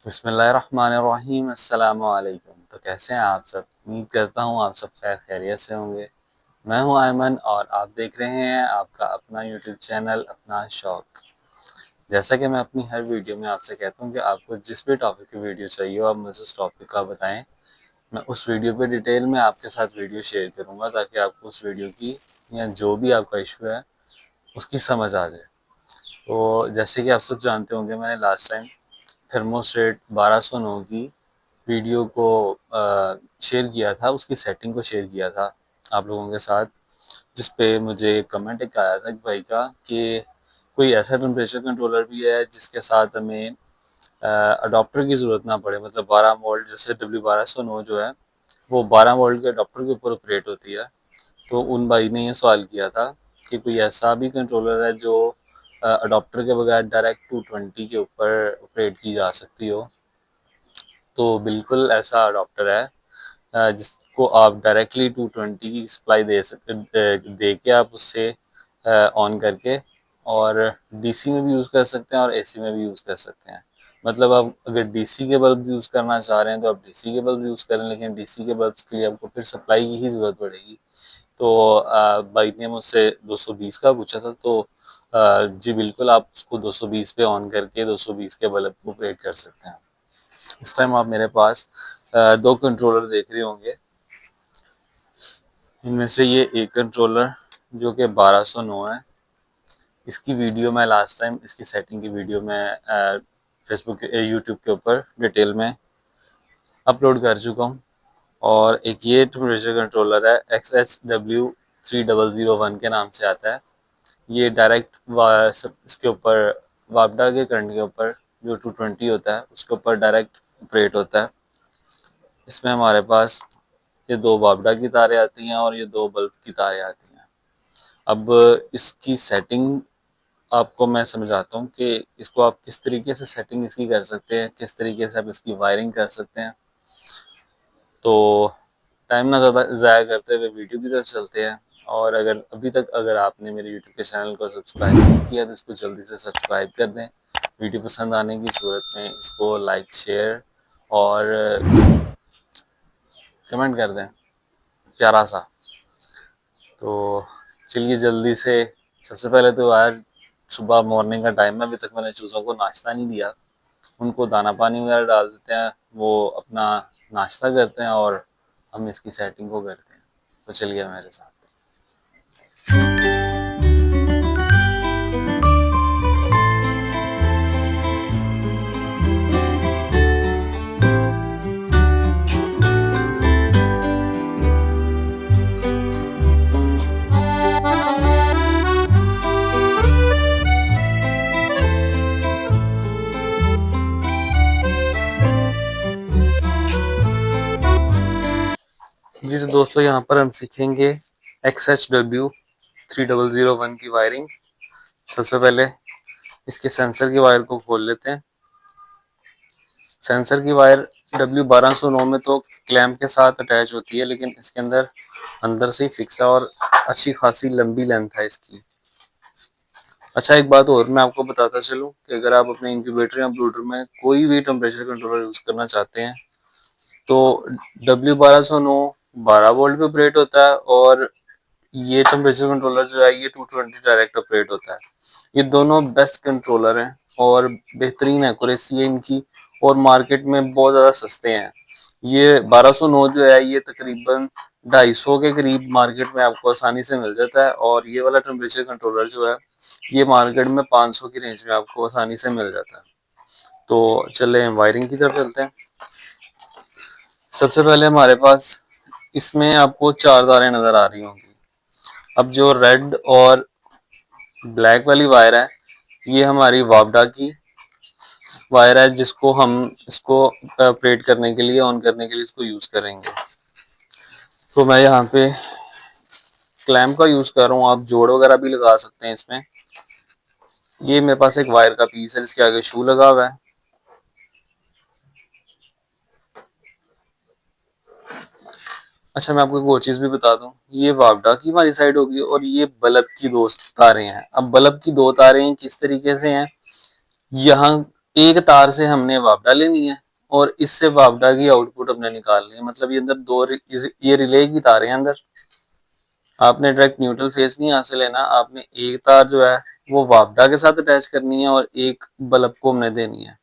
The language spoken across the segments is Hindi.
बिस्मिल्लाहिर्रहमानिर्रहीम अस्सलामु अलैकुम। तो कैसे हैं आप सब? उम्मीद करता हूँ आप सब खैर खैरियत से होंगे। मैं हूँ अयमन और आप देख रहे हैं आपका अपना यूट्यूब चैनल अपना शौक। जैसा कि मैं अपनी हर वीडियो में आपसे कहता हूँ कि आपको जिस भी टॉपिक की वीडियो चाहिए हो आप मुझे उस टॉपिक का बताएं। मैं उस वीडियो पे डिटेल में आपके साथ वीडियो शेयर करूँगा ताकि आपको उस वीडियो की या जो भी आपका इशू है उसकी समझ आ जाए। तो जैसे कि आप सब जानते होंगे, मैंने लास्ट टाइम थर्मोस्टेट 1209 की वीडियो को शेयर किया था, उसकी सेटिंग को शेयर किया था आप लोगों के साथ, जिस पे मुझे कमेंट एक आया था कि भाई का कि कोई ऐसा टेम्परेचर कंट्रोलर भी है जिसके साथ हमें अडॉप्टर की ज़रूरत ना पड़े। मतलब 12 वोल्ट, जैसे W1209 जो है वो 12 वोल्ट के अडॉप्टर के ऊपर ऑपरेट होती है। तो उन भाई ने ये सवाल किया था कि कोई ऐसा भी कंट्रोलर है जो अडॉप्टर के बगैर डायरेक्ट 220 के ऊपर ऑपरेट की जा सकती हो। तो बिल्कुल ऐसा अडॉप्टर है जिसको आप डायरेक्टली 220 की सप्लाई दे सकते, दे के आप उससे ऑन करके और डीसी में भी यूज़ कर सकते हैं और एसी में भी यूज़ कर सकते हैं। मतलब आप अगर डीसी के बल्ब यूज़ करना चाह रहे हैं तो आप डीसी के बल्ब यूज़ करें, लेकिन डीसी के बल्ब के लिए आपको फिर सप्लाई की ही ज़रूरत पड़ेगी। तो भाई ने मुझसे 220 का पूछा था, तो जी बिल्कुल आप उसको 220 पे ऑन करके 220 के बल्ब को ऑपरेट कर सकते हैं। इस टाइम आप मेरे पास दो कंट्रोलर देख रहे होंगे। इनमें से ये एक कंट्रोलर जो कि 1209 है, इसकी वीडियो मैं लास्ट टाइम इसकी सेटिंग की वीडियो में फेसबुक यूट्यूब के ऊपर डिटेल में अपलोड कर चुका हूँ। और एक ये टेम्परेचर कंट्रोलर है XHW3001 के नाम से आता है। ये डायरेक्ट इसके ऊपर वापडा के करंट के ऊपर जो 220 होता है उसके ऊपर डायरेक्ट ऑपरेट होता है। इसमें हमारे पास ये दो वापडा की तारें आती हैं और ये दो बल्ब की तारें आती हैं। अब इसकी सेटिंग आपको मैं समझाता हूँ कि इसको आप किस तरीके से सेटिंग इसकी कर सकते हैं, किस तरीके से आप इसकी वायरिंग कर सकते हैं। तो टाइम ना ज़्यादा ज़ाया करते हुए वीडियो की तरफ चलते हैं। और अगर अभी तक अगर आपने मेरे यूट्यूब के चैनल को सब्सक्राइब नहीं किया तो इसको जल्दी से सब्सक्राइब कर दें। वीडियो पसंद आने की सूरत में इसको लाइक, शेयर और कमेंट कर दें प्यारा सा। तो चलिए जल्दी से, सबसे पहले तो यार सुबह मॉर्निंग का टाइम है, अभी तक मैंने चूज़ों को नाश्ता नहीं दिया। उनको दाना पानी वगैरह डाल देते हैं, वो अपना नाश्ता करते हैं और हम इसकी सेटिंग को करते हैं। तो चलिए मेरे साथ। जी तो दोस्तों, यहाँ पर हम सीखेंगे XHW3001 की वायरिंग। सबसे पहले इसके सेंसर की वायर को खोल लेते हैं। सेंसर की वायर W1209 में तो क्लैंप के साथ अटैच होती है, लेकिन इसके अंदर से ही फिक्स है और अच्छी खासी लंबी लेंथ है इसकी। अच्छा, एक बात और मैं आपको बताता चलूं कि अगर आप अपने इंक्यूबेटर या ब्रूडर में कोई भी टेम्परेचर कंट्रोलर यूज करना चाहते हैं तो W1209 12 वोल्ट पे ऑपरेट होता है और ये टेम्परेचर कंट्रोलर जो है ये 220 डायरेक्ट ऑपरेट होता है। ये दोनों बेस्ट कंट्रोलर हैं और बेहतरीन एक्यूरेसी है इनकी और मार्केट में बहुत ज़्यादा सस्ते हैं। ये 1209 जो है ये तकरीबन 250 के करीब मार्केट में आपको आसानी से मिल जाता है और ये वाला टेम्परेचर कंट्रोलर जो है ये मार्केट में 500 की रेंज में आपको आसानी से मिल जाता है। तो चले वायरिंग की तरफ चलते हैं। सबसे पहले हमारे पास इसमें आपको 4 तारें नज़र आ रही होंगी। अब जो रेड और ब्लैक वाली वायर है ये हमारी वापडा की वायर है, जिसको हम इसको ऑपरेट करने के लिए, ऑन करने के लिए इसको यूज़ करेंगे। तो मैं यहाँ पे क्लैंप का यूज़ कर रहा हूँ, आप जोड़ वगैरह भी लगा सकते हैं इसमें। ये मेरे पास एक वायर का पीस है जिसके आगे शू लगा हुआ है। अच्छा, मैं आपको एक और चीज़ भी बता दूं, ये वापडा की हमारी साइड होगी और ये बल्ब की 2 तारें हैं। अब बल्ब की 2 तारें किस तरीके से हैं, यहाँ एक तार से हमने वापडा लेनी है और इससे वापडा की आउटपुट हमने निकालनी है। मतलब ये अंदर ये रिले की तार है अंदर। आपने डायरेक्ट न्यूट्रल फेस नहीं यहाँ से लेना, आपने एक तार जो है वो वापडा के साथ अटैच करनी है और एक बल्ब को हमने देनी है।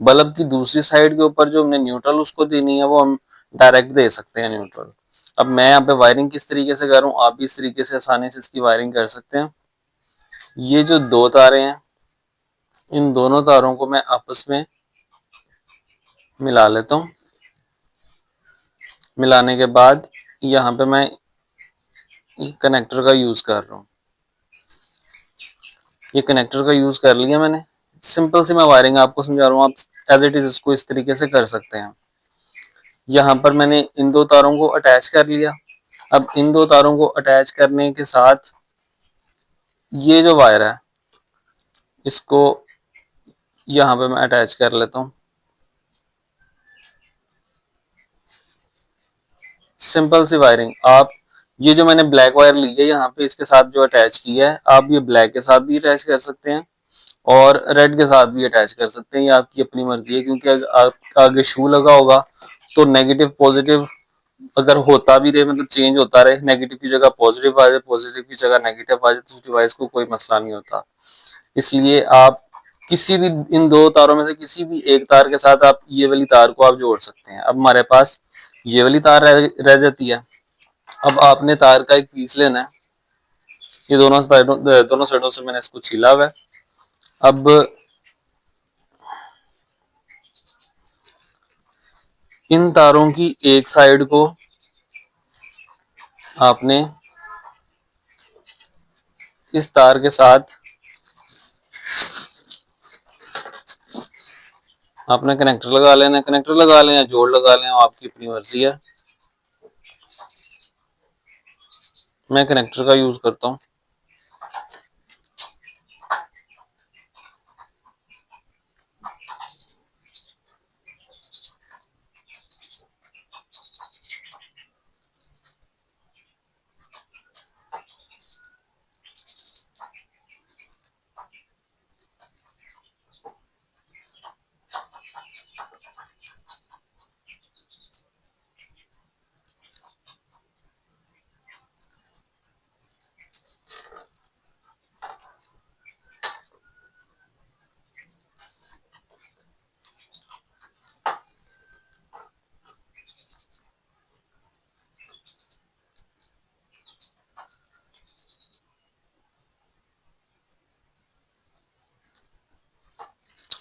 बल्ब की दूसरी साइड के ऊपर जो हमने न्यूट्रल उसको देनी है वो हम डायरेक्ट दे सकते हैं न्यूट्रल। अब मैं यहाँ पे वायरिंग किस तरीके से कर रहा हूँ, आप भी इस तरीके से आसानी से इसकी वायरिंग कर सकते हैं। ये जो दो तारें हैं, इन दोनों तारों को मैं आपस में मिला लेता हूँ। मिलाने के बाद यहाँ पे मैं कनेक्टर का यूज कर रहा हूँ। ये कनेक्टर का यूज कर लिया मैंने। सिंपल सी मैं वायरिंग आपको समझा रहा हूँ, आप एज इट इज इसको इस तरीके से कर सकते हैं। यहाँ पर मैंने इन दो तारों को अटैच कर लिया। अब इन दो तारों को अटैच करने के साथ ये जो वायर है इसको यहाँ पे मैं अटैच कर लेता हूँ। सिंपल सी वायरिंग। आप ये जो मैंने ब्लैक वायर ली है यहाँ पे इसके साथ जो अटैच किया है, आप ये ब्लैक के साथ भी अटैच कर सकते हैं और रेड के साथ भी अटैच कर सकते हैं। ये आपकी अपनी मर्जी है, क्योंकि आपका आगे शू लगा होगा तो नेगेटिव पॉजिटिव अगर होता भी रहे, मतलब चेंज होता रहे, नेगेटिव की जगह पॉजिटिव आ जाए, पॉजिटिव की जगह नेगेटिव आ जाए, तो उस डिवाइस को कोई मसला नहीं होता। इसलिए आप किसी भी इन दो तारों में से किसी भी एक तार के साथ आप ये वाली तार को आप जोड़ सकते हैं। अब हमारे पास ये वाली तार रह जाती है। अब आपने तार का एक पीस लेना है। ये दोनों साइडों से मैंने इसको छीला हुआ है। अब इन तारों की एक साइड को आपने इस तार के साथ आपने कनेक्टर लगा लेना है। कनेक्टर लगा लें या जोड़ लगा लें, आपकी अपनी मर्जी है। मैं कनेक्टर का यूज करता हूँ।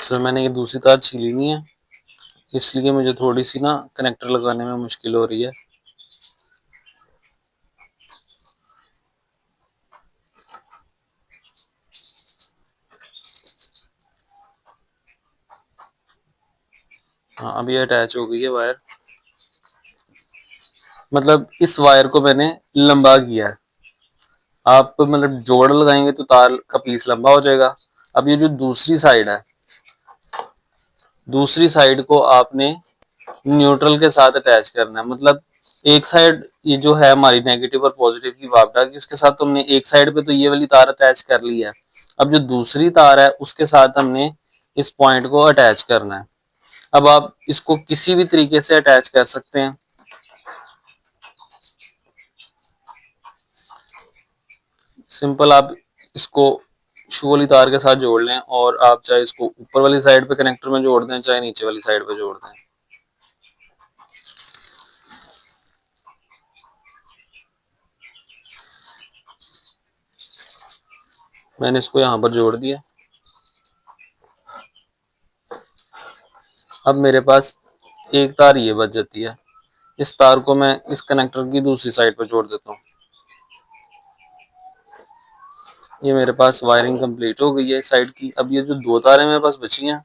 सर मैंने ये दूसरी तार छीली नहीं है, इसलिए मुझे थोड़ी सी ना कनेक्टर लगाने में मुश्किल हो रही है। हाँ, अभी अटैच हो गई है वायर। मतलब इस वायर को मैंने लंबा किया है। आप मतलब जोड़ लगाएंगे तो तार का पीस लंबा हो जाएगा। अब ये जो दूसरी साइड है, दूसरी साइड को आपने न्यूट्रल के साथ अटैच करना है। मतलब एक साइड ये जो है हमारी नेगेटिव और पॉजिटिव की वापडा की, उसके साथ हमने एक साइड पे तो ये वाली तार अटैच कर ली है। अब जो दूसरी तार है उसके साथ हमने इस पॉइंट को अटैच करना है। अब आप इसको किसी भी तरीके से अटैच कर सकते हैं। सिंपल आप इसको शू वाली तार के साथ जोड़ लें और आप चाहे इसको ऊपर वाली साइड पे कनेक्टर में जोड़ दें, चाहे नीचे वाली साइड पे जोड़ दें। मैंने इसको यहाँ पर जोड़ दिया। अब मेरे पास एक तार ये बच जाती है। इस तार को मैं इस कनेक्टर की दूसरी साइड पर जोड़ देता हूँ। ये मेरे पास वायरिंग कंप्लीट हो गई है साइड की। अब ये जो दो तारें मेरे पास बची हैं,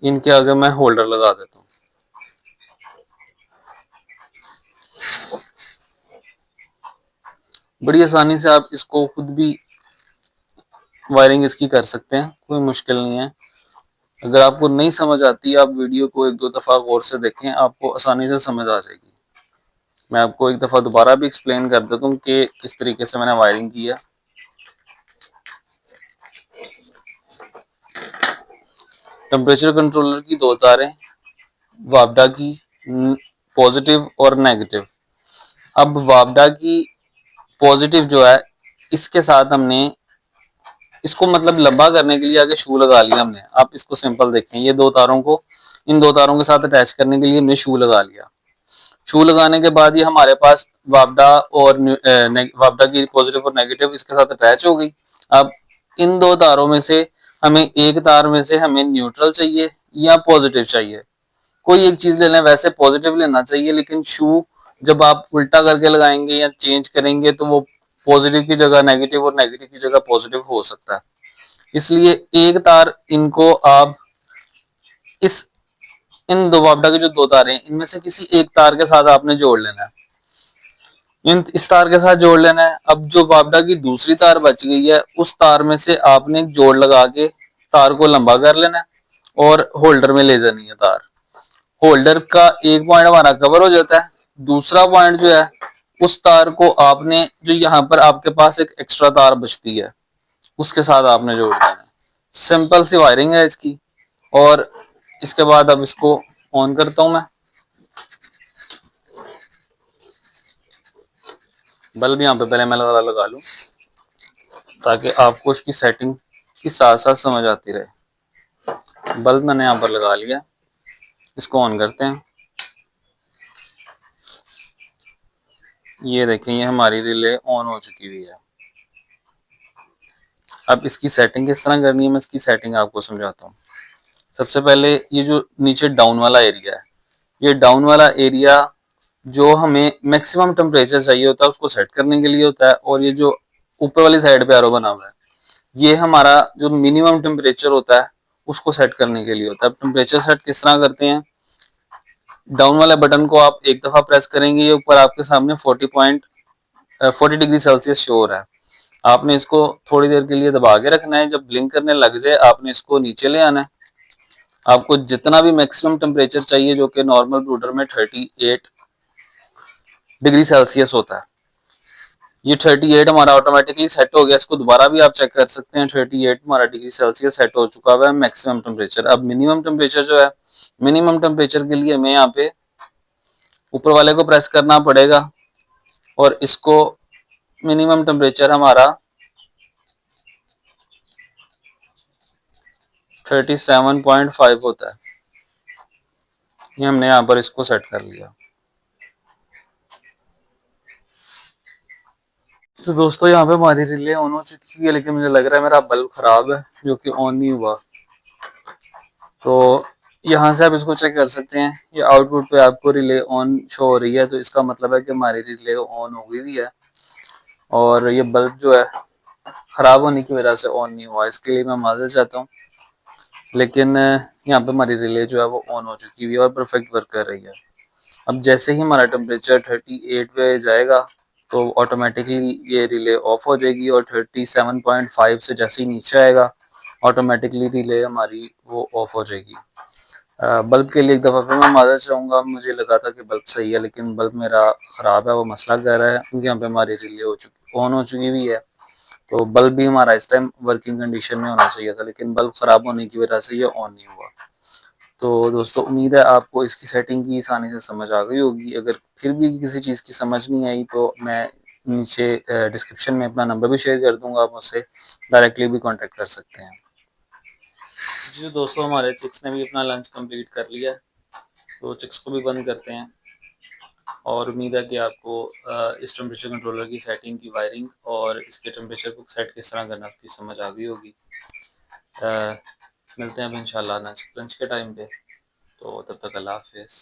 इनके आगे मैं होल्डर लगा देता हूँ। बड़ी आसानी से आप इसको खुद भी वायरिंग इसकी कर सकते हैं, कोई मुश्किल नहीं है। अगर आपको नहीं समझ आती, आप वीडियो को एक दो दफा गौर से देखें, आपको आसानी से समझ आ जाएगी। मैं आपको एक दफा दोबारा भी एक्सप्लेन कर देता हूँ कि किस तरीके से मैंने वायरिंग की है। टेम्परेचर कंट्रोलर की दो तारें, वापडा की पॉजिटिव और नेगेटिव। अब वापडा की पॉजिटिव जो है, इसके साथ हमने इसको मतलब लंबा करने के लिए आगे शू लगा लिया हमने। आप इसको सिंपल देखें, ये दो तारों को इन दो तारों के साथ अटैच करने के लिए हमने शू लगा लिया। शू लगाने के बाद ये हमारे पास वापडा और वापडा की पॉजिटिव और नेगेटिव इसके साथ अटैच हो गई। अब इन दो तारों में से हमें एक तार में से हमें न्यूट्रल चाहिए या पॉजिटिव चाहिए, कोई एक चीज ले लें। वैसे पॉजिटिव लेना चाहिए, लेकिन शू जब आप उल्टा करके लगाएंगे या चेंज करेंगे तो वो पॉजिटिव की जगह नेगेटिव और नेगेटिव की जगह पॉजिटिव हो सकता है। इसलिए एक तार इनको आप इस इन दो वापडा के जो दो तार हैं इनमें से किसी एक तार के साथ आपने जोड़ लेना है। इस तार के साथ जोड़ लेना है। अब जो वापडा की दूसरी तार बच गई है उस तार में से आपने एक जोड़ लगा के तार को लंबा कर लेना है और होल्डर में ले जानी है तार। होल्डर का एक पॉइंट हमारा कवर हो जाता है। दूसरा पॉइंट जो है, उस तार को आपने जो यहाँ पर आपके पास एक एक्स्ट्रा तार बचती है उसके साथ आपने जोड़ देना है। सिंपल सी वायरिंग है इसकी। और इसके बाद अब इसको ऑन करता हूं मैं। बल्ब यहाँ पे पहले मैं लगा लूं ताकि आपको इसकी सेटिंग की साथ साथ समझ आती रहे। बल्ब मैंने यहाँ पर लगा लिया, इसको ऑन करते हैं। ये देखें, ये हमारी रिले ऑन हो चुकी हुई है। अब इसकी सेटिंग किस तरह करनी है, मैं इसकी सेटिंग आपको समझाता हूँ। सबसे पहले ये जो नीचे डाउन वाला एरिया है, ये डाउन वाला एरिया जो हमें मैक्सिमम टेम्परेचर चाहिए होता है उसको सेट करने के लिए होता है, और ये जो ऊपर वाली साइड पे एरो बना हुआ है ये हमारा जो मिनिमम टेम्परेचर होता है उसको सेट करने के लिए होता है। अब टेम्परेचर सेट किस तरह करते हैं, डाउन वाले बटन को आप एक दफा प्रेस करेंगे, ये ऊपर आपके सामने 40 डिग्री सेल्सियस शो हो रहा है। आपने इसको थोड़ी देर के लिए दबा के रखना है। जब ब्लिंक करने लग जाए आपने इसको नीचे ले आना है। आपको जितना भी मैक्सिमम टेम्परेचर चाहिए, जो कि नॉर्मल ब्रूडर में 38 डिग्री सेल्सियस होता है, ये 38 हमारा ऑटोमेटिकली सेट हो गया। इसको दोबारा भी आप चेक कर सकते हैं। 38 हमारा डिग्री सेल्सियस सेट हो चुका है मैक्सिमम टेम्परेचर। अब मिनिमम टेम्परेचर जो है, मिनिमम टेम्परेचर के लिए हमें यहाँ पे ऊपर वाले को प्रेस करना पड़ेगा और इसको मिनिमम टेम्परेचर हमारा 37.5 होता है। ये हमने यहाँ पर इसको सेट कर लिया। तो दोस्तों यहाँ पे हमारी रिले ऑन हो चुकी है, लेकिन मुझे लग रहा है मेरा बल्ब खराब है जो कि ऑन नहीं हुआ। तो यहाँ से आप इसको चेक कर सकते हैं। ये आउटपुट पे आपको रिले ऑन शो हो रही है, तो इसका मतलब है कि हमारी रिले ऑन हो गई है और ये बल्ब जो है खराब होने की वजह से ऑन नहीं हुआ। इसके लिए मैं माजरत चाहता हूँ, लेकिन यहाँ पे हमारी रिले जो है वो ऑन हो चुकी हुई है और परफेक्ट वर्क कर रही है। अब जैसे ही हमारा टेम्परेचर 38 पे जाएगा तो ऑटोमेटिकली ये रिले ऑफ हो जाएगी और 37.5 से जैसे ही नीचे आएगा ऑटोमेटिकली रिले हमारी वो ऑफ हो जाएगी। बल्ब के लिए एक दफ़ा फिर मैं माजरत चाहूँगा। मुझे लगा था कि बल्ब सही है, लेकिन बल्ब मेरा ख़राब है, वो मसला कर रहा है क्योंकि यहाँ पे हमारी रिले ऑन हो चुकी हुई है। तो बल्ब भी हमारा इस टाइम वर्किंग कंडीशन में होना चाहिए था, लेकिन बल्ब ख़राब होने की वजह से ये ऑन नहीं हुआ। तो दोस्तों उम्मीद है आपको इसकी सेटिंग की आसानी से समझ आ गई होगी। अगर फिर भी किसी चीज़ की समझ नहीं आई तो मैं नीचे डिस्क्रिप्शन में अपना नंबर भी शेयर कर दूंगा, आप मुझसे डायरेक्टली भी कांटेक्ट कर सकते हैं। जी दोस्तों, हमारे चिक्स ने भी अपना लंच कंप्लीट कर लिया, तो चिक्स को भी बंद करते हैं। और उम्मीद है कि आपको इस टेम्परेचर कंट्रोलर की सेटिंग की वायरिंग और इसके टेम्परेचर को सेट किस तरह करना उसकी समझ आ गई होगी। मिलते हैं अब इंशाल्लाह लंच के टाइम पे। तो तब तक अल्लाह हाफिज़।